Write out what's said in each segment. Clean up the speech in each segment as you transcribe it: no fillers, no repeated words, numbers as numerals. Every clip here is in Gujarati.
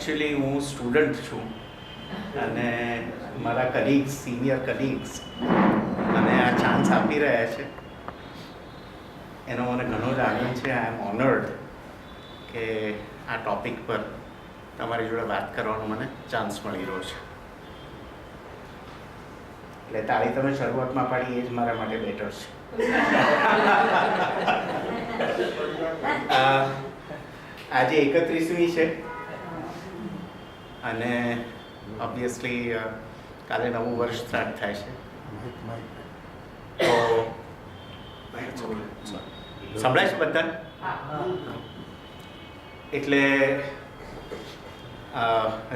એકચ્યુઅલી હું સ્ટુડન્ટ છું અને મારા કલીગ્સ, સિનિયર કલીગ્સ મને આ ચાન્સ આપી રહ્યા છે એનો મને ઘણો જ આનંદ છે. આઈ એમ ઓનર્ડ કે આ ટૉપિક પર તમારી જોડે વાત કરવાનો મને ચાન્સ મળી રહ્યો છે. એટલે તાળી તમે શરૂઆતમાં પાડી એ જ મારા માટે બેટર છે. આજે 31મી છે અને ઓબ્વિયસલી કાલે નવું વર્ષ સ્ટાર્ટ થાય છે. તો સંભળાય છે બધા? એટલે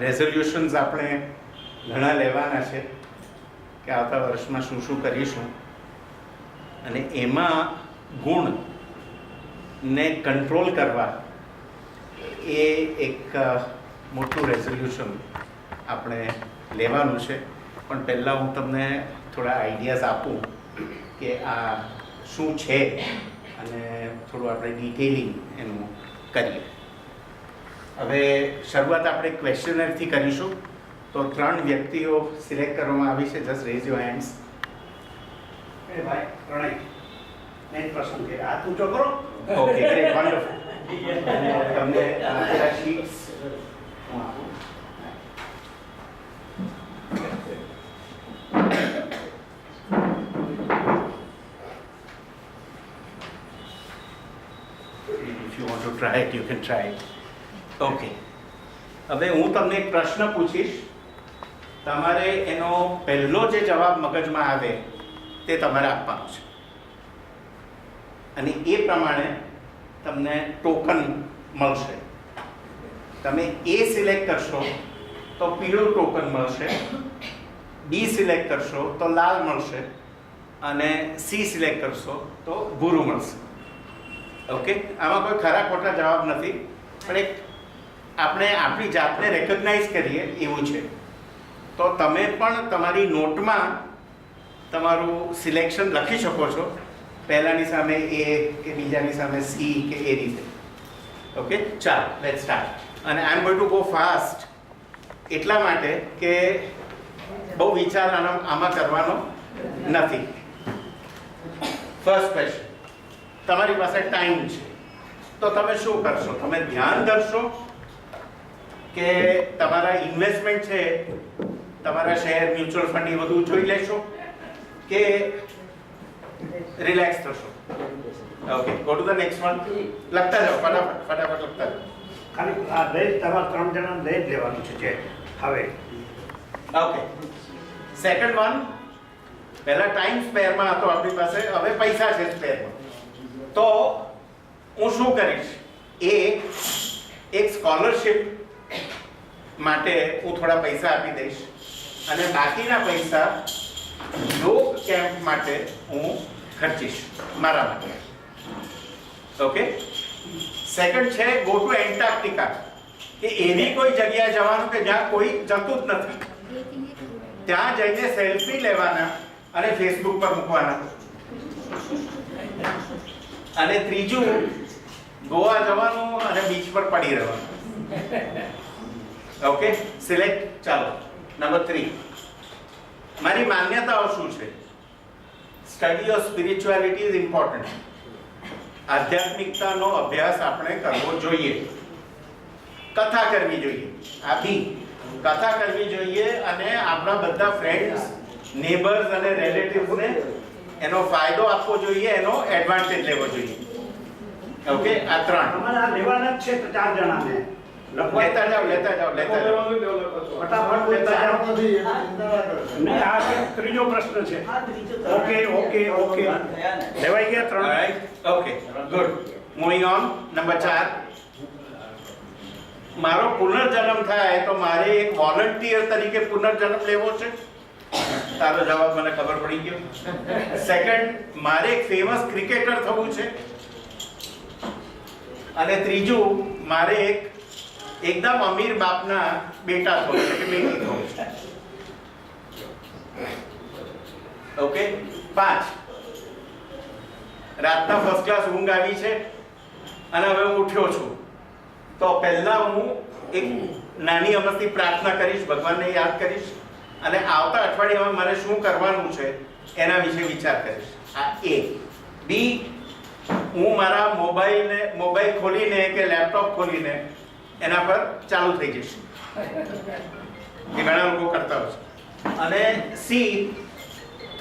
રેઝોલ્યુશન્સ આપણે ઘણા લેવાના છે કે આવતા વર્ષમાં શું શું કરીશું, અને એમાં ગુણને કંટ્રોલ કરવા એ એક મોટું રેઝોલ્યુશન આપણે લેવાનું છે. પણ પહેલાં હું તમને થોડા આઈડિયાઝ આપું કે આ શું છે અને થોડું આપણે ડિટેલિંગ એનું કરીએ. હવે શરૂઆત આપણે ક્વેશ્ચનરથી કરીશું. તો 3 વ્યક્તિઓ સિલેક્ટ કરવામાં આવી છે. Just raise your hands. એ ભાઈ પ્રણય મેન પ્રશ્ન કે આ તું કરો. Okay, great, wonderful. તમને આ sheets if you want to try it you can try it. Okay, હવે હું તમને એક પ્રશ્ન પૂછીશ. તમારે એનો પહેલો જે જવાબ મગજમાં આવે તે તમારે આપવાનો છે અને એ પ્રમાણે તમને ટોકન મળશે. તમે એ સિલેક્ટ કરશો તો પીળું ટોકન મળશે, બી સિલેક્ટ કરશો તો લાલ મળશે અને સી સિલેક્ટ કરશો તો ભૂરું મળશે. ઓકે, આમાં કોઈ ખરા ખોટા જવાબ નથી, પણ એક આપણે આપણી જાતને રેકગ્નાઇઝ કરીએ એવું છે. તો તમે પણ તમારી નોટમાં તમારું સિલેક્શન લખી શકો છો, પહેલાની સામે એ કે બીજાની સામે સી કે એ રીતે. ઓકે, ચાલો લેટ્સ સ્ટાર્ટ. અને I am going to go fast એટલા માટે કે બહુ વિચાર આમાં કરવાનો નથી. ફર્સ્ટ ક્વેશ્ચન, તમારી પાસે ટાઈમ છે તો તમે શું કરશો? તમે ધ્યાન ધરશો કે તમારા ઇન્વેસ્ટમેન્ટ છે, તમારા શેર, મ્યુચ્યુઅલ ફંડ એ બધું જોઈ લેશો કે રિલેક્સ થશો? Okay, go to the next one. લખતા જાઓ, ફટાફટ લખતા જાઓ. ખાલી આ દરેક તમારા 3 જણાને દરેક લેવાનું છે હવે. Okay, second one. પહેલા ટાઈમ સ્પેરમાં હતો આપણી પાસે, હવે પૈસા છે સ્પેરમાં. તો હું શું કરીશ? એક સ્કોલરશિપ માટે હું થોડા પૈસા આપી દઈશ અને બાકીના પૈસા યોગ કેમ્પ માટે હું ખર્ચીશ મારા માટે. ઓકે, સેકન્ડ છે ગો ટુ એન્ટાર્કટિકા, કે એવી કોઈ જગ્યાએ જવાનું કે જ્યાં કોઈ જતું જ નથી. ત્યાં જઈને સેલ્ફી લેવાના અને ફેસબુક પર મૂકવાના. અને ત્રીજું ગોવા જવાનું અને બીચ પર પડી રહેવાનું. Okay, select. ચાલો, નંબર 3. મારી માન્યતાઓ શું છે? Study of spirituality is important. આધ્યાત્મિકતાનો અભ્યાસ આપણે કરવો જોઈએ. કથા કરવી જોઈએ. કથા કરવી જોઈએ અને આપણા બધા ફ્રેન્ડ્સ, નેબર્સ અને રિલેટિવ્સને એનો ફાયદો આપવો જોઈએ, એનો એડવાન્ટેજ લેવો જોઈએ. ઓકે, આ 3 તમારે આ લેવાના જ છે તો 4 જણાને લેતા જાઓ. ફટાફટ લેતા જાઓ. નહીં, આ ત્રીજો પ્રશ્ન છે. ઓકે લેવાઈ ગયા 3. Okay, good. Moving on. Number 4. મારો પુનર્જન્મ થાય તો મારે એક વોલન્ટિયર તરીકે પુનર્જન્મ લેવો છે. તારો જવાબ મને ખબર પડી ગયો. સેકન્ડ, મારે એક ફેમસ ક્રિકેટર થવું છે. અને ત્રીજું, મારે એકદમ અમીર બાપના બેટા થવું છે કે બેટી થવું છે. ઓકે, 5. રાતના ફર્સ્ટ ક્લાસ ઊંઘ આવી છે અને હવે હું ઉઠ્યો છું તો પહેલા હું એક નાની અમસ્તી પ્રાર્થના કરીશ, ભગવાનને યાદ કરીશ અને આવતા અઠવાડિયામાં મારે શું કરવાનું છે એના વિશે વિચાર કરીશ. આ A. B, હું મારા મોબાઈલ ખોલીને કે લેપટોપ ખોલીને એના પર ચાલુ થઈ જઈશ. એ ઘણા લોકો કરતા હોય છે. અને C,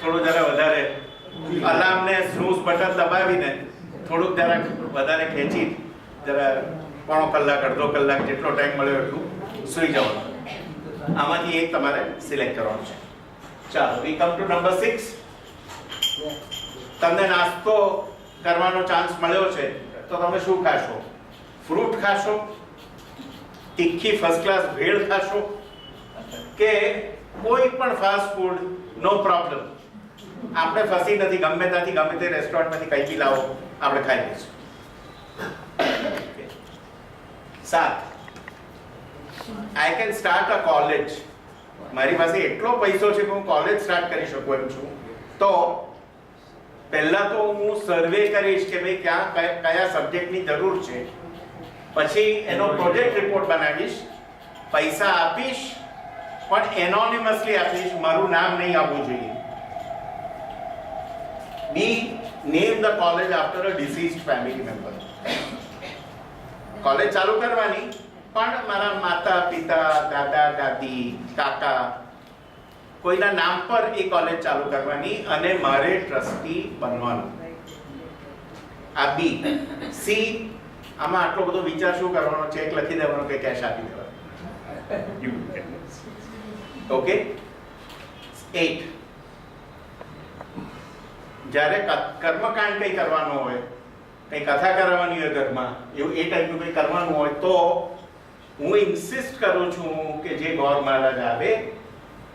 થોડું જરા વધારે અલાર્મને સ્નૂઝ બટન દબાવીને થોડુંક જરાક વધારે ખેંચી જરા પોણો કલાક અડધો કલાક જેટલો ટાઈમ મળ્યો એટલું સૂઈ જવાનું. આમાંથી એક તમારે સિલેક્ટ કરવાનું છે. ચાલો, વી કમ ટુ નંબર 6. તમને નાસ્તો કરવાનો ચાન્સ મળ્યો છે તો તમે શું ખાશો? ફ્રૂટ ખાશો, તીખી ફર્સ્ટ ક્લાસ ભેળ ખાશો કે કોઈ પણ ફાસ્ટ ફૂડ? નો પ્રોબ્લેમ, આપણે ફસી નથી, ગમે ત્યાંથી ગમે તે રેસ્ટોરન્ટમાંથી કંઈ બી લાવો આપણે ખાઈ લઈશું. 7, I can start a college. મારી પાસે એટલો પૈસો છે કે હું કોલેજ સ્ટાર્ટ કરી શકું એમ છું. તો પહેલા તો હું સર્વે કરીશ કે ભાઈ કયા સબ્જેક્ટની જરૂર છે, પછી એનો પ્રોજેક્ટ રિપોર્ટ બનાવીશ, પૈસા આપીશ, પણ એનોનિમસલી આપીશ, મારું નામ નહીં આવવું જોઈએ. B, name the college after a deceased family member. College ચાલુ કરવાની, પણ મારા માતા પિતા, દાદા દાદી, કાકા, કોઈના નામ પર એ કોલેજ ચાલુ કરવાની અને મારે ટ્રસ્ટી બનવાનું. આ B. C, આમાં આટલો બધો વિચાર શું કરવાનો? ચેક લખી દેવાનો કે કેશ આપી દેવાનો. ઓકે. 8, જ્યારે કર્મકાંડ કંઈ કરવાનો હોય, કંઈ કથા કરવાની હોય ઘરમાં, એવું એ ટાઈપનું કંઈ કરવાનું હોય તો હું ઇન્સિસ્ટ કરું છું કે જે ગોર મહારાજ આવે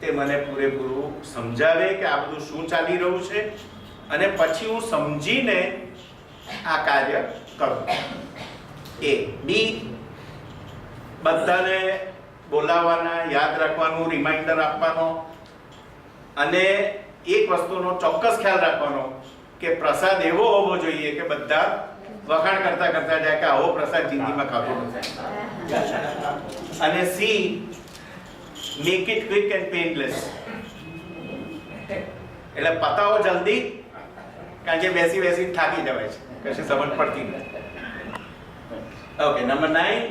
તે મને પૂરેપૂરું સમજાવે કે આ બધું શું ચાલી રહ્યું છે અને પછી હું સમજીને આ કાર્ય કરું. A. B, બધાને બોલાવવાના, યાદ રાખવાનું, રિમાઇન્ડર આપવાનો અને એક વસ્તુનો ચોક્કસ ખ્યાલ રાખવાનો કે પ્રસાદ એવો હોવો જોઈએ કે બધા વખાણ કરતા કરતા જાય કે આવો પ્રસાદ જિંદગીમાં ખાતો નથી. અને C, make it quick and painless. એટલે પતાવો જલ્દી, કારણ કે બેસી થાકી જવાય છે, કશું સમજ પડતી નથી. Okay, number 9,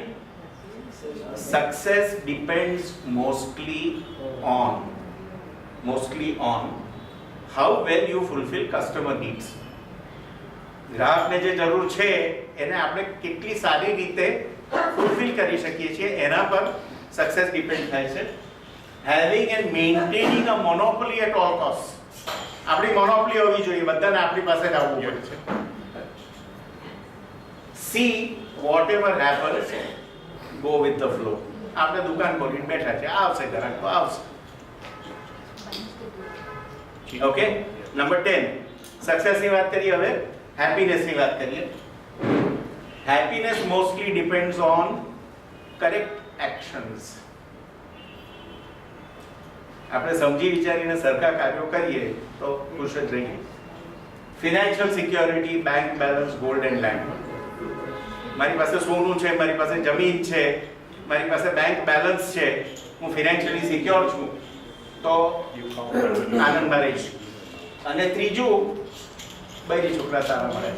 success depends mostly on how well you fulfill customer needs. ગ્રાહકને જે જરૂર છે એને આપણે કેટલી સારી રીતે ફૂલફિલ કરી શકીએ છીએ એના પર સક્સેસ ડિપેન્ડ થાય છે. Having and maintaining a monopoly at all cost. આપણી મોનોપોલી હોવી જોઈએ, બધાને આપણી પાસે જ આવવું પડે છે. C, whatever happens, go with the flow. આપણે દુકાન ખોલીને બેઠા છે, આવશે ગ્રાહક તો આવશે. ઓકે. નંબર 10, સક્સેસની વાત કરીએ, હવે હેપીનેસની વાત કરીએ. Happiness mostly depends on correct actions. આપણે સમજી વિચારીને સરખા કાર્યો કરીએ તો ખુશ જ રહીએ. Financial security, bank balance, gold and land. મારી પાસે સોનું છે, મારી પાસે જમીન છે, મારી પાસે બેંક બેલેન્સ છે, હું ફિનાન્શિયલી સિક્યોર છું તો આનંદમાં રહીશ. અને ત્રીજું, બૈરી છોકરા સારા મળે,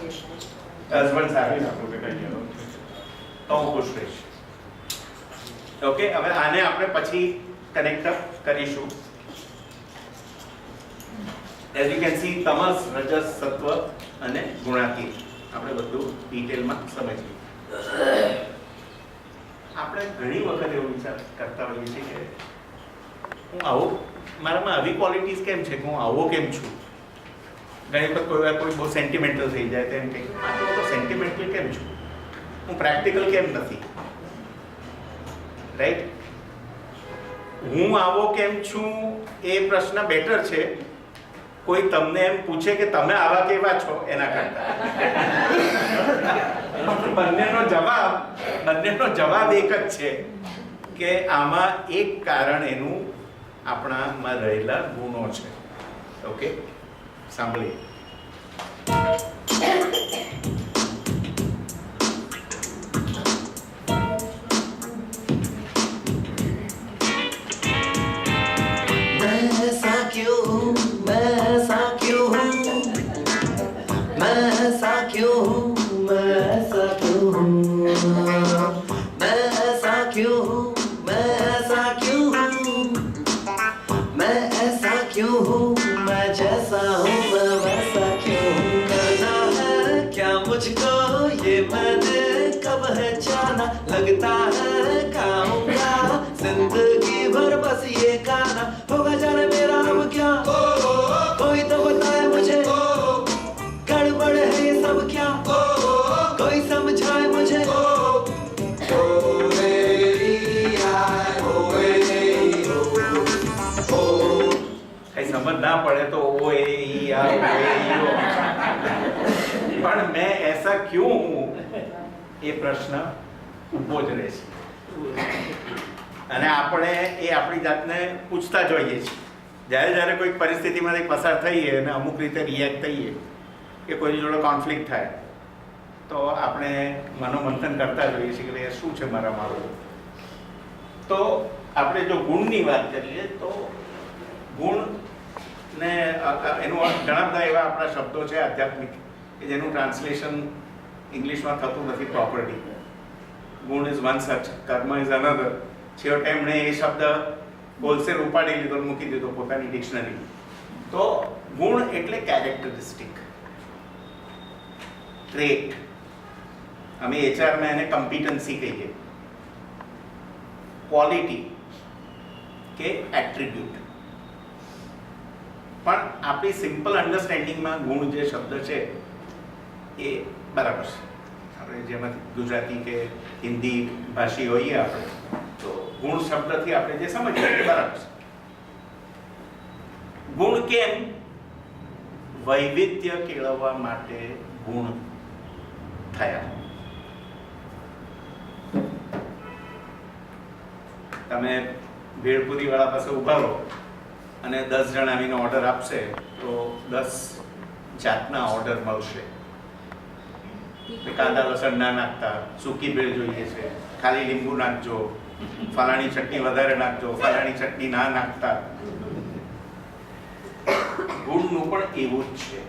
હસબન્ડ સારા તો હું ખુશ રહીશ. ઓકે, હવે આને આપણે પછી કનેક્ટ કરીશું. એઝ યુ કેન સી, તમસ, રજસ, સત્વ અને ગુણાતીત આપણે બધું ડિટેલમાં સમજીએ. આપણે ઘણી વખત એવો વિચાર કરતા હોઈએ છીએ કે હું આવું, મારામાં આવી ક્વોલિટીઝ કેમ છે કે હું આવો કેમ છું. ઘણી વખત કોઈ બહુ સેન્ટિમેન્ટલ થઈ જાય તેમ કે આટલો બધો સેન્ટિમેન્ટલ કેમ છું, હું પ્રેક્ટિકલ કેમ નથી. રાઈટ? હું આવો કેમ છું એ પ્રશ્ન બેટર છે કોઈ તમને એમ પૂછે કે તમે આવા કેવા છો એના કરતા. બંનેનો જવાબ એક જ છે કે આમાં એક કારણ એનું આપણામાં રહેલા ગુણો છે. ઓકે, સાંભળીએ. मैंने कब है जाना, लगता है गाऊंगा जिंदगी भर बस ये गाना, होगा जाने मेरा अब क्या, कोई तो बताए मुझे, गड़बड़ है ये सब क्या, कोई समझाए मुझे। કઈ સમજ ના પડે તો ઓ એ ઈ આ ઓ એ ઈ ઓ. પણ મેં ऐसा क्यों हूं એ પ્રશ્ન ઊભો જ રહે છે અને આપણે એ આપણી જાતને પૂછતા જ હોઈએ છીએ જ્યારે જ્યારે કોઈક પરિસ્થિતિમાંથી પસાર થઈએ અને અમુક રીતે રિએક્ટ થઈએ કે કોઈની જોડે કોન્ફ્લિક્ટ થાય તો આપણે મનોમંથન કરતા જ હોઈએ છીએ કે ભાઈ શું છે મારું. તો આપણે જો ગુણની વાત કરીએ તો ગુણ ને એનું ઘણા બધા એવા આપણા શબ્દો છે આધ્યાત્મિક કે જેનું ટ્રાન્સલેશન ઇંગ્લિશમાં થતું નથી પ્રોપરલી. ગુણ ઇઝ વન સચ, કર્મ ઇઝ અનધર. છેવટે એમણે એ શબ્દ બોલસેર ઉપાડી લીધો, મૂકી દીધો પોતાની ડિક્શનરી. તો ગુણ એટલે કેરેક્ટરિસ્ટિક, ટ્રેટ. અમે એચઆરમાં એને કમ્પિટન્સી કહીએ, ક્વોલિટી કે એટ્રીબ્યુટ. પણ આપણી સિમ્પલ અન્ડરસ્ટેન્ડિંગમાં ગુણ જે શબ્દ છે એ બરાબર છે. આપણે જેમાંથી ગુજરાતી કે હિન્દી ભાષી હોઈએ આપણે તો ગુણ શબ્દથી આપણે જે સમજીએ એ બરાબર છે. ગુણ કેમ? વૈવિધ્ય કેળવવા માટે ગુણ થયા. તમે ભેળપુરી વાળા પાસે ઉભા રહો અને 10 જણ આવીને ઓર્ડર આપશે તો 10 જાતના ઓર્ડર મળશે. કાંદા લસણ ના નાખતા, સૂકી ભેળ જોઈએ છે, ખાલી લીંબુ નાખજો, ફલાણી ચટણી વધારે નાખજો, ફલાણી ચટણી ના નાખતા. ગુણનું પણ એવું જ છે.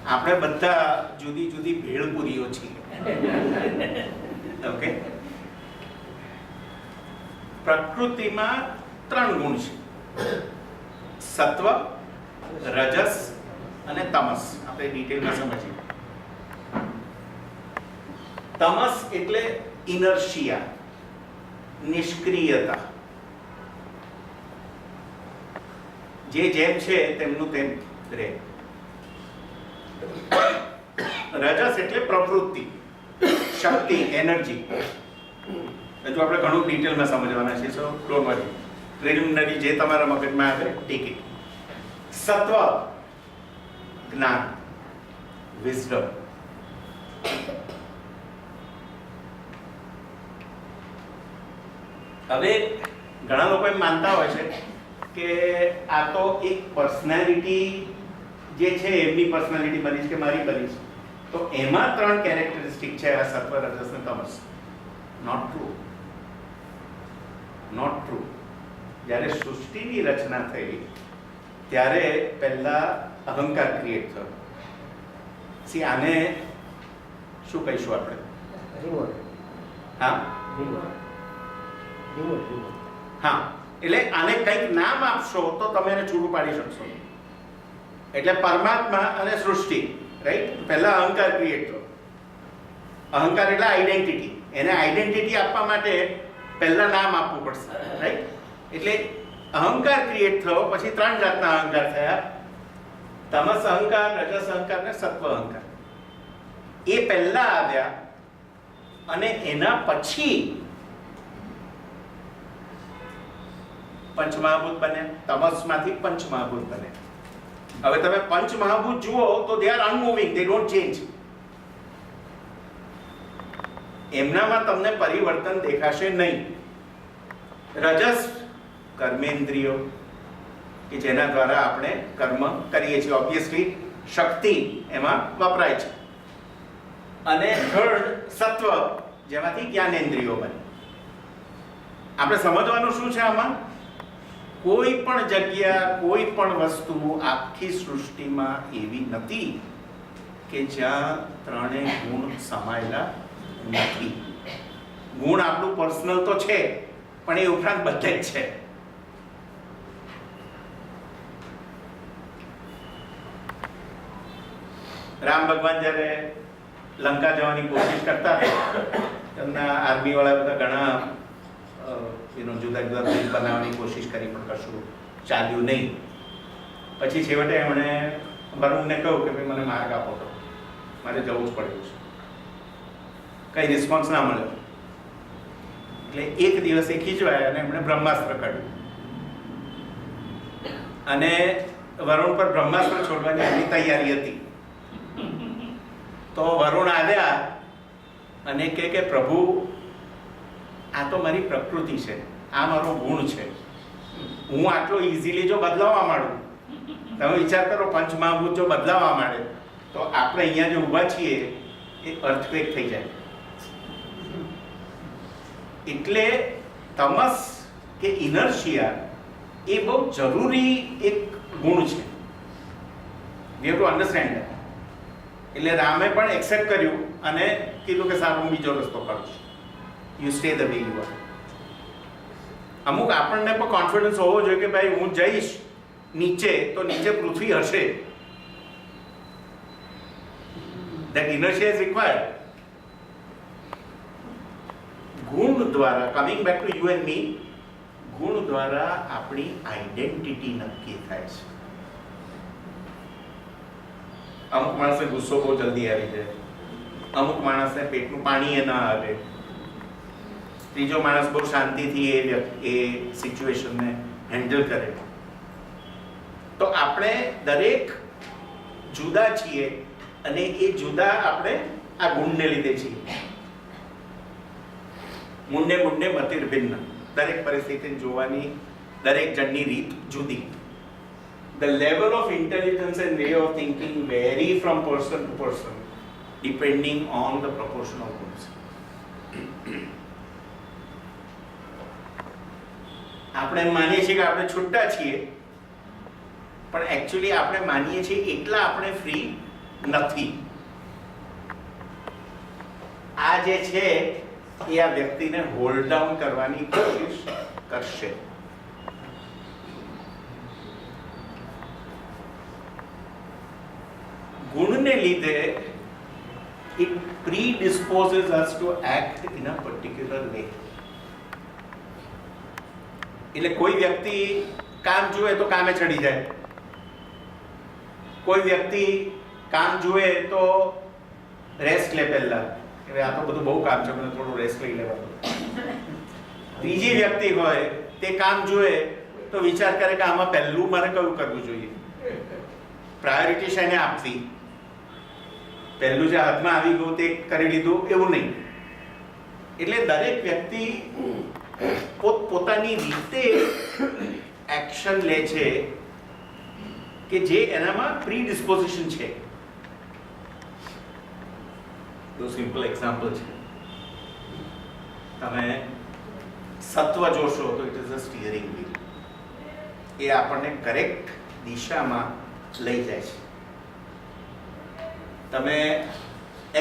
આપણે બધા જુદી જુદી ભેળપુરીઓ છીએ. ઓકે. પ્રકૃતિમાં 3 ગુણ છે: સત્વ, રજસ અને તમસ. આપણે ડિટેલમાં સમજીએ. તમસ એટલે ઇનર્શિયા, નિષ્ક્રિયતા. જે જેમ છે તેમનું તેમ રહે. રજસ એટલે પ્રવૃત્તિ, શક્તિ, એનર્જી. હજુ આપણે ઘણું ડિટેલમાં સમજવાના છે, સો ડોન્ટ વરી. પ્રિલિમિનરી જે તમારા મગજમાં આવે ટેક ઇટ. સત્વ, જ્ઞાન, વિઝડમ. હવે ઘણા લોકો એમ માનતા હોય છે કે આ તો એક પર્સનાલિટી જે છે એમની પર્સનાલિટી બની છે કે મારી બની છે, તો એમાં 3 કેરેક્ટરિસ્ટિક છે, આ સત્વ, રજસ અને તમસ. Not true. Not true. જ્યારે સૃષ્ટિની રચના થઈ ત્યારે પહેલા અહંકાર ક્રિએટ થયો. સી આને શું કહીશું આપણે? હા હા, એટલે આને કંઈક નામ આપશો તો તમે એને છૂટું પાડી શકશો. એટલે પરમાત્મા અને સૃષ્ટિ, રાઈટ? પહેલા અહંકાર ક્રિએટ થયો. અહંકાર એટલે આઈડેન્ટિટી. એને આઈડેન્ટિટી આપવા માટે પહેલા નામ આપવું પડશે, રાઈટ? એટલે અહંકાર ક્રિએટ થયો, પછી 3 જાતના અહંકાર થયા: તમસ અહંકાર, રજસ અહંકાર ને સત્વ અહંકાર. એ પહેલા આવ્યા અને એના પછી પંચમહાભૂત બન્યા. તમસમાંથી પંચમહાભૂત બન્યા. હવે તમે પંચમહાભૂત જુઓ તો they are unmoving, they don't change. એમનામાં તમને પરિવર્તન દેખાશે નહીં. રજસ કર્મેન્દ્રિયો કે જેના દ્વારા આપણે કર્મ કરીએ છીએ, ઓબ્વિયસલી શક્તિ એમાં વપરાય છે. અને થર્ડ સત્વ, જેમાંથી જ્ઞાનેન્દ્રિયો બને. આપણે સમજવાનું શું છે આમાં? કોઈ પણ જગ્યા, કોઈ પણ વસ્તુ આખી સૃષ્ટિમાં એવી નથી કે જ્યાં 3 ગુણ સમાયેલા નથી. ગુણ આપણું પર્સનલ તો છે, પણ એ ઉપરાંત બધે જ છે. રામ ભગવાન જ્યારે લંકા જવાની કોશિશ કરતા હતા. તેમના આર્મીવાળા બધા ઘણા જુદા જુદા બ્રિજ બનાવવાની કોશિશ કરી, પણ કશું ચાલ્યું નહીં. પછી છેવટે એમણે વરુણને કહ્યું કે ભાઈ મને માર્ગ આપો, તો મારે જવું જ પડ્યું છે. કંઈ રિસ્પોન્સ ના મળ્યો એટલે એક દિવસ એ ખીજવાયા અને એમણે બ્રહ્માસ્ત્ર કાઢ્યું અને વરુણ પર બ્રહ્માસ્ત્ર છોડવાની એમની તૈયારી હતી. તો વરુણ આવ્યા અને કે પ્રભુ, આ તો મારી પ્રકૃતિ છે, આ મારો ગુણ છે, હું આટલો ઇઝીલી જો બદલાવવા માંડું, તમે વિચાર કરો પંચમહાભૂત જો બદલાવવા માંડે તો આપણે અહીંયા જે ઊભા છીએ એ અર્થક્વેક થઈ જાય. એટલે તમસ કે ઇનર્શિયા એ બહુ જરૂરી એક ગુણ છે. We have to understand that. એટલે રામે પણ એક્સેપ્ટ કર્યું અને કીધું કે સારું, હું બીજો રસ્તો કાઢું છું. You stay the way you are. અમુક આપણને પણ કોન્ફિડન્સ હોવો જોઈએ કે ભાઈ હું જઈશ નીચે તો નીચે પૃથ્વી હશે. That inertia is required. ગુણ દ્વારા, coming back to you and me, ગુણ દ્વારા આપણી આઈડેન્ટિટી નક્કી થાય છે. અમુક માણસને ગુસ્સો બહુ જલ્દી આવી જાય, અમુક માણસને પેટનું પાણી એ ના આવે, ત્રીજો માણસ બહુ શાંતિથી એ સિચ્યુએશનને હેન્ડલ કરે. તો આપણે દરેક જુદા છીએ અને એ જુદા આપણે આ ગુણને લીધે છીએ. મુંડે મુંડે મતિર્ભિન્ન. દરેક પરિસ્થિતિને જોવાની દરેક જણની રીત જુદી. The level of intelligence and way of thinking vary from person to person depending on the proportion of goods. આપણે માનીએ છીએ કે આપણે છૂટા છીએ, પણ એકચ્યુઅલી આપણે માનીએ છીએ એટલા આપણે ફ્રી નથી. આ જે છે એ આ વ્યક્તિને હોલ્ડ ડાઉન કરવાની કોશિશ કરશે. ગુણને લીધે it predisposes us to act in a particular way. એટલે કોઈ વ્યક્તિ કામ જુએ તો કામે ચડી જાય, કોઈ વ્યક્તિ કામ જુએ તો રેસ્ટ લે પહેલા કે આ તો બધું બહુ કામ છે, મને થોડું રેસ્ટ લઈ લેવાનું. ત્રીજી વ્યક્તિ હોય તે કામ જુએ તો વિચાર કરે કે આમાં પહેલું મારે કયું કરવું જોઈએ, પ્રાયોરિટી શેને આપવી, પહેલું જે હાથમાં આવી ગયું તે કરી લીધું એવું નહીં. એટલે દરેક વ્યક્તિ પોતાની રીતે એક્શન લે છે કે જે એનામાં પ્રીડિસ્પોઝિશન છે. તો સિમ્પલ એક્ઝામ્પલ છે, તમે સત્વ જોશો તો it is a steering wheel. એ આપણને કરેક્ટ દિશામાં લઈ જાય છે. તમે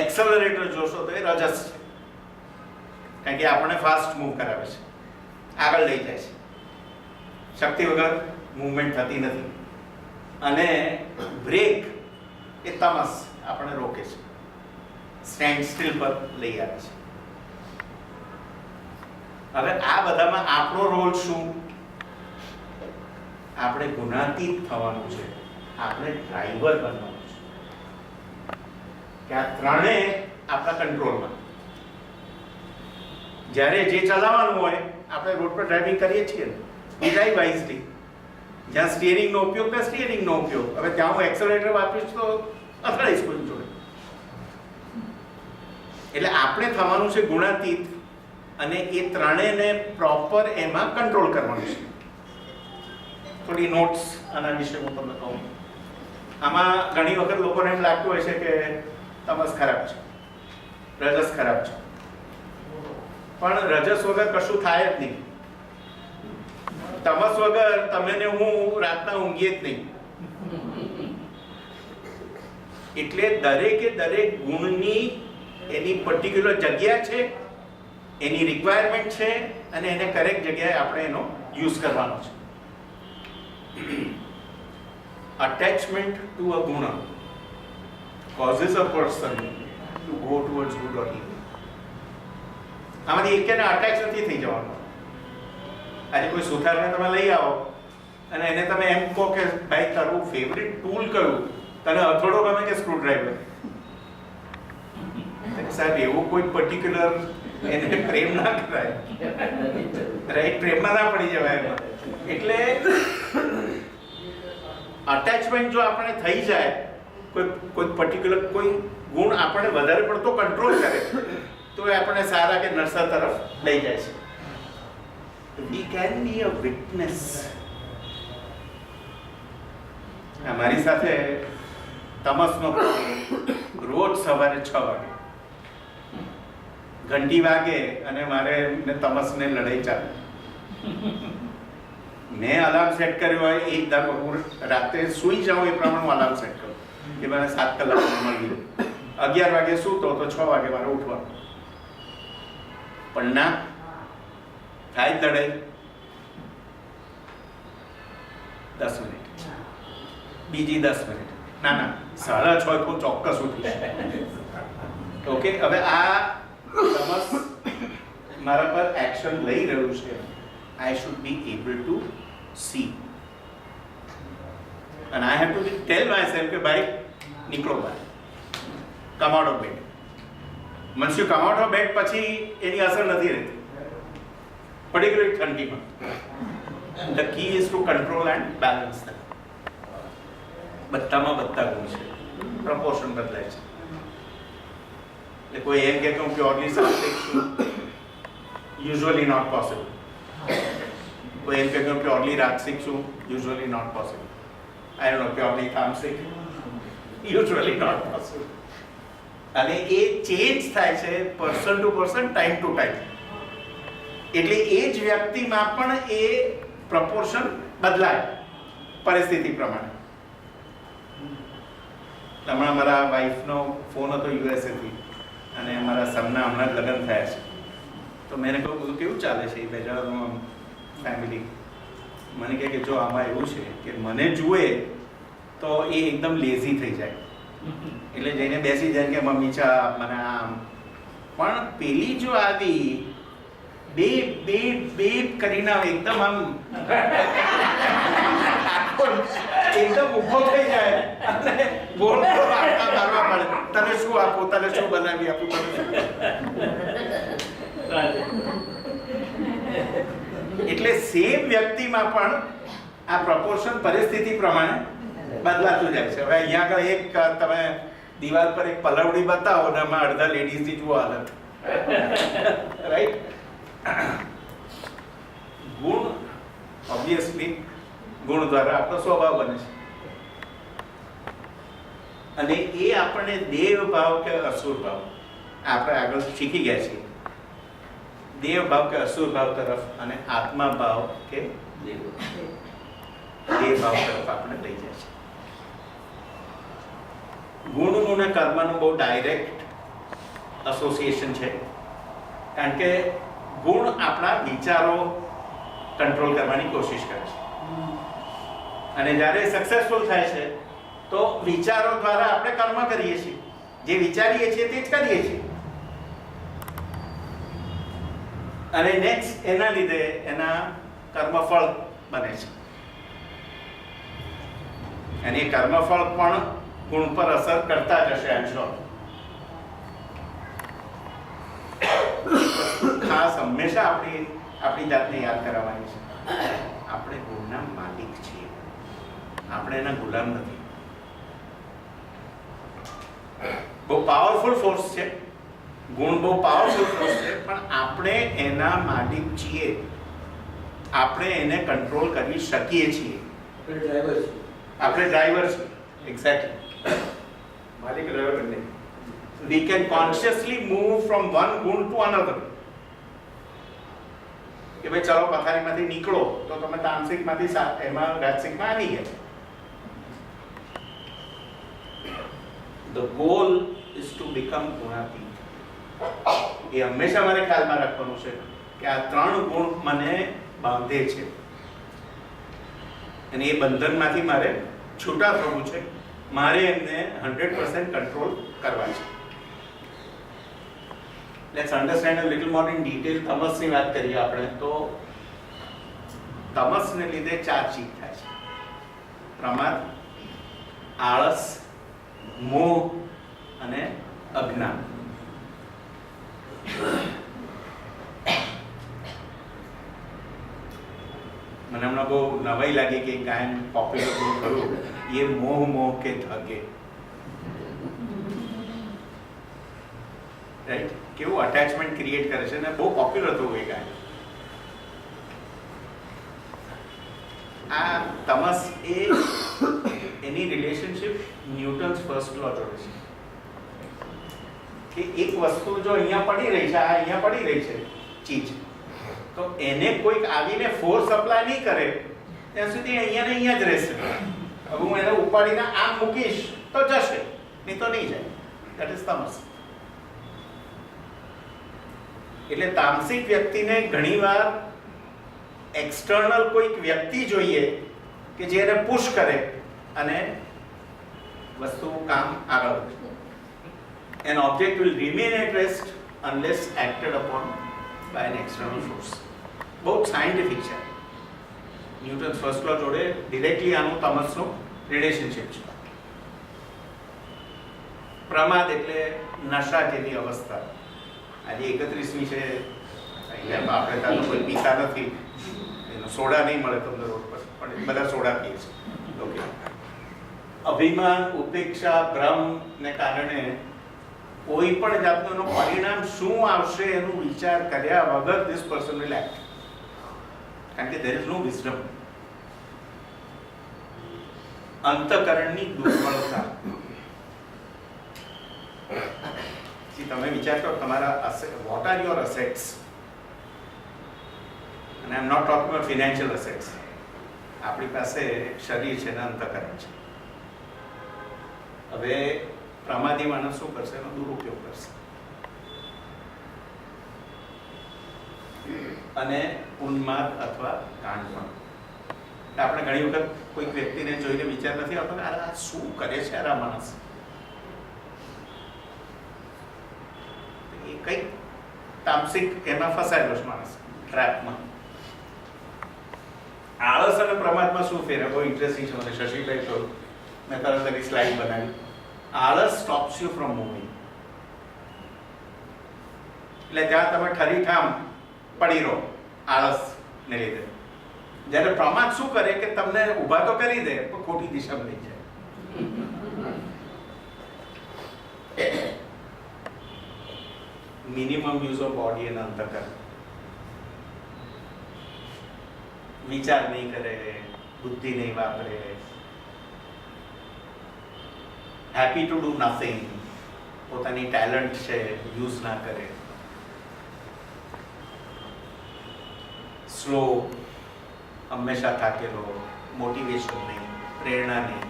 એક્સેલરેટર જોશો તો એ રજસ છે, કારણ કે આપણને ફાસ્ટ મૂવ કરાવે છે, આગળ લઈ જાય છે. શક્તિ વગર મૂવમેન્ટ થતી નથી. અને બ્રેક એ તમસ આપણને રોકે છે, સ્ટેન્ડ સ્ટીલ પર લઈ આવે છે. હવે આ બધામાં આપણો રોલ શું? આપણે ગુણાતીત થવાનું છે, આપણે ડ્રાઈવર બનવાનું છે કે આ ત્રણેય આપણા કંટ્રોલમાં. જ્યારે જે ચલાવવાનું હોય આપણે રોડ પર ડ્રાઇવિંગ કરીએ છીએ ને, we drive wisely. જ્યાં સ્ટીયરિંગનો ઉપયોગ ત્યાં સ્ટીયરિંગનો ઉપયોગ. હવે ત્યાં હું એક્સેલરેટર વાપરીશ તો અથડાઈશ કોઈ જોડે. એટલે આપણે થવાનું છે ગુણાતીત અને એ ત્રણેયને પ્રોપર એમાં કંટ્રોલ કરવાનું છે. થોડી નોટ્સ આના વિશે હું તમને કહું. આમાં ઘણી વખત લોકોને એમ લાગતું હોય છે કે તમસ ખરાબ છે, રજસ ખરાબ છે, પણ રજસ વગર કશું થાય જ નહીં. તમસ વગર તમે ને હું રાતના ઊંઘીએ જ નહીં. એટલે દરેકે દરેક ગુણની એની પર્ટિક્યુલર જગ્યા છે, એની રિક્વાયરમેન્ટ છે અને એને કરેક્ટ જગ્યાએ આપણે એનો યુઝ કરવાનો છે. Attachment to a guna causes a person to go towards good or evil. આમાંથી એકને અટેચ નથી થઈ જવાનું. આજે કોઈ સુથારને તમે લઈ આવો અને એને તમે એમ કહો કે ભાઈ તારું ફેવરિટ ટૂલ કયું, તને હથોડો ગમે કે સ્ક્રૂડ્રાઈવર? સાહેબ એવું કોઈ પર્ટિક્યુલર એને પ્રેમ ના કરાય, રાઈટ? પ્રેમમાં ના પડી જવાય એમાં. એટલે અટેચમેન્ટ જો આપણે થઈ જાય, કોઈ પર્ટિક્યુલર કોઈ ગુણ આપણે વધારે પડતો કંટ્રોલ કરે તો એ આપણે સારા કે નરસા તરફ લઈ જાય છે. We can be a witness. મારી સાથે તમસનો રોજ સવારે 6 વાગે ઘંટી વાગે અને મારે તમસને લડાઈ ચાલે. મેં અલાર્મ સેટ કર્યો હોય એકદમ હું રાતે સૂઈ જાઉં એ પ્રમાણે અલાર્મ સેટ કરું કે મને 7 કલાક મળી 11 વાગે સૂતો તો 6 વાગે મારે ઉઠવાનું. પણ ના થાય લડાઈ 10 મિનિટ, બીજી 10 મિનિટ, ના 6:30 હું ચોક્કસ ઉઠીશ. ઓકે, હવે આ તમસ મારા પર એક્શન લઈ રહ્યું છે. I should be able to see and I have to tell myself કે ભાઈ નીકળો બહાર, come out of bed. once you come out of bed પછી એની અસર નથી રહેતી, particularly ઠંડીમાં. the key is to control and balance that. બધામાં બધા ગુણ છે, પ્રપોર્શન બદલાય છે. એટલે કોઈ એમ કે હું પ્યોરલી સાત્વિક છું, usually not possible. કોઈ એમ કે હું પ્યોરલી રાજસિક છું, usually not possible. I don't know, purely તામસિક, usually not possible. અને એ ચેન્જ થાય છે person to person, time to time. એટલે એ જ વ્યક્તિમાં પણ એ પ્રપોર્શન બદલાય પરિસ્થિતિ પ્રમાણે. હમણાં મારા વાઈફનો ફોન હતો યુએસએથી અને મારા સરના હમણાં જ લગ્ન થયા છે. તો મેં કહ્યું બધું કેવું ચાલે છે એ બેચારાનું ફેમિલી? મને કહે કે જો આમાં એવું છે કે મને જુએ તો એ એકદમ લેઝી થઈ જાય, એટલે જઈને બેસી જાય કે મમ્મી ચા મને આમ. પણ પેલી જો આવી બેબ બેબ બેબ કરીને એકદમ આમ એકદમ ઊભો થઈ જાય અને બોલ મારવા પડે, તને શું આપું, તને શું બનાવી આપું, તને શું. એટલે સેમ વ્યક્તિમાં પણ આ પ્રપોર્શન પરિસ્થિતિ પ્રમાણે બદલાતું જાય છે. હવે અહીંયા આગળ એક તમે દિવાલ પર એક પલવડી બતાવો ને આમાં અડધા લેડીઝની જુઓ હાલત, રાઈટ? ગુણ ઓબ્વિયસલી ગુણ દ્વારા આપણો સ્વભાવ બને છે અને એ આપણને દેવ ભાવ કે અસુર ભાવ આપણે આગળ શીખી ગયા છીએ. દેવ ભાવ કે અસુર ભાવ તરફ અને આત્મા ભાવ કે દેવ ભાવ તરફ આપણે લઈ જાય છે. ગુણનું અને કર્મનું બહુ ડાયરેક્ટ એસોસિએશન છે, કારણ કે ગુણ આપણા વિચારો કંટ્રોલ કરવાની કોશિશ કરે છે અને જ્યારે સક્સેસફુલ થાય છે તો વિચારો દ્વારા આપણે કર્મ કરીએ છીએ, જે વિચારીએ છીએ તે જ કરીએ છીએ અને નેક્સ્ટ એના લીધે એના કર્મફળ બને છે અને એ કર્મફળ પણ ગુણ પર અસર કરતા જ હશે. આમ શ્યોર. ખાસ હંમેશા આપણી જાતને યાદ કરાવવાની છે, આપણે ગુણના માલિક છીએ, આપણે એના ગુલામ નથી. બહુ પાવરફુલ ફોર્સ છે ગુણ, બહુ પાવરફુલ ફોર્સ છે, પણ આપણે એના માલિક છીએ, આપણે એને કંટ્રોલ કરી શકીએ છીએ. આપણે ડ્રાઈવર છીએ. એક્ઝેક્ટલી. માલિક ડ્રાઈવર બંને. We can consciously move from one gun to another. કે ભાઈ ચલો પથારીમાંથી નીકળો તો તમે તામસિકમાંથી એમાં રાજસિકમાં આવી ગયા. The goal is to become ગુણાતીત. એ હંમેશા મારે ખ્યાલમાં રાખવાનું છે કે આ 3 ગુણ મને બાંધે છે અને એ બંધનમાંથી મારે છૂટા થવું છે, મારે એમને 100% કંટ્રોલ કરવા છે. Let's understand a little more in detail. તમસની વાત કરીએ આપણે તો તમસને લીધે 4 ચીજ થાય છે: પ્રમાદ, આળસ, મોહ અને અજ્ઞાન. મને હમણાં બહુ નવાઈ લાગી કે ગાયન પોપ્યુલર બહુ ખરું, એ મોહ મોહ કે ધગે, રાઈટ? કેવું અટેચમેન્ટ ક્રિએટ કરે છે ને બહુ પોપ્યુલર થયું એ ગાયન. આ તમસ એ એની રિલેશનશિપ ન્યૂટન્સ ફર્સ્ટ લો જોડે છે કે એક વસ્તુ જો અહીંયા પડી રહી છે, આ અહીંયા પડી રહી છે ચીજ, તો એને કોઈક આવીને ફોર્સ અપ્લાય નહીં કરે ત્યાં સુધી અહીંયા ને અહીંયા જ રહેશે. હવે હું એને ઉપાડીને આમ મૂકીશ તો જશે, નહીં તો નહીં જાય. દેટ ઇઝ તમસ. એટલે તામસિક વ્યક્તિને ઘણીવાર એક્સટર્નલ કોઈક વ્યક્તિ જોઈએ કે જે એને પુશ કરે અને વસ્તુ કામ આગળ વધે. An object will remain at rest unless acted upon by an external force. બહુ સાયન્ટિફિક છે. ન્યૂટન્સ ફર્સ્ટ લો જોડે ડિરેક્ટલી આનું તમસનું રિલેશનશિપ છે. પ્રમાદ એટલે નશા જેવી અવસ્થા. આજે 31મી છે, અહીંયા આપણે ત્યાં કોઈ પીતા નથી, એનો સોડા નહીં મળે તમને રોડ પર, પણ બધા સોડા પીએ છે. ઓકે. અભિમાન, ઉપેક્ષા, ભ્રમને કારણે કોઈ પણ જાતનું પરિણામ શું આવશે એનું વિચાર કર્યા વગર ધીસ પર્સન વિલ એક્ટ, કારણ કે ધેર ઇઝ નો વિઝડમ. અંતઃકરણની દુર્બળતા. તમે વિચાર કરો તમારા વોટ આર યોર અસેટ્સ, અને I am not talking about financial assets. આપણી પાસે શરીર છે ને અંતઃકરણ છે. હવે પ્રમાદી માણસ શું કરશે? એનો દુરુપયોગ કરશે અને ઉન્માદ અથવા ગાંડપણ. આપણે ઘણી વખત કોઈક વ્યક્તિને જોઈને વિચાર નથી આવતો કે આ શું કરે છે આ માણસ. એ કંઈક તામસિક એમાં ફસાયેલો છે માણસ, ટ્રેપમાં. આળસ અને પ્રમાદમાં શું ફેર? બહુ ઇન્ટરેસ્ટિંગ છે. મને શશીભાઈ કહ્યું, મેં તરત એની સ્લાઇડ બનાવી. આળસ સ્ટોપ્સ યુ ફ્રોમ મૂવિંગ. એટલે જ્યાં તમે ઠરીઠામ પડી રહો આળસને લીધે. જ્યારે પ્રમાદ શું કરે કે તમને ઊભા તો કરી દે પણ ખોટી દિશામાં લઈ જાય. મિનિમમ યુઝ ઓફ બોડી એના અંતર્ગત વિચાર નહીં કરે, બુદ્ધિ નહીં વાપરે, હેપી ટુ ડુ નથિંગ, પોતાની ટેલેન્ટ છે યુઝ ના કરે, સ્લો, હંમેશા થાકેલો, મોટિવેશન નહીં, પ્રેરણા નહીં.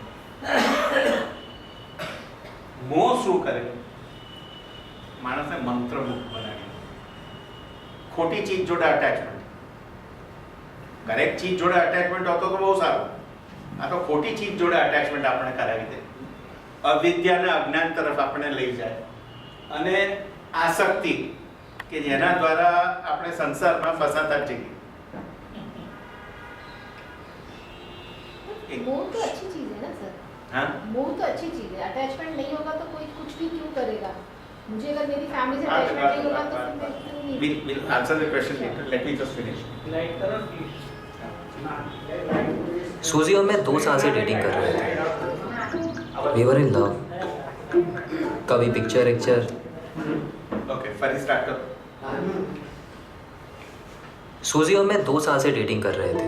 મોહ શું કરે? માણસને મંત્રમુગ્ધ બનાવી. ખોટી ચીજ જોડે અટેચમેન્ટ. કરેક્ટ ચીજ જોડે અટેચમેન્ટ હોતો તો બહુ સારું. આ તો ખોટી ચીજ જોડે અટેચમેન્ટ આપણે કરાવી દે. અવિદ્યા અને અજ્ઞાન તરફ આપણે લઈ જાય અને આસક્તિ કે જેના દ્વારા આપણે સંસારમાં ફસાતા જઈએ. मोह तो अच्छी चीज है ना सर. हाँ, मोह तो अच्छी चीज है. अटैचमेंट नहीं होगा तो कोई कुछ भी क्यों करेगा? मुझे अगर मेरी फैमिली से अटैचमेंट नहीं होगा तो फिर मैं क्यों नहीं. we'll answer the question later. Let me just finish. सूजी और मैं 2 साल से डेटिंग कर रहे थे. We were in love. कभी पिक्चर Okay, first start करो. सूजी और मैं 2 साल से डेटिंग कर रहे थे.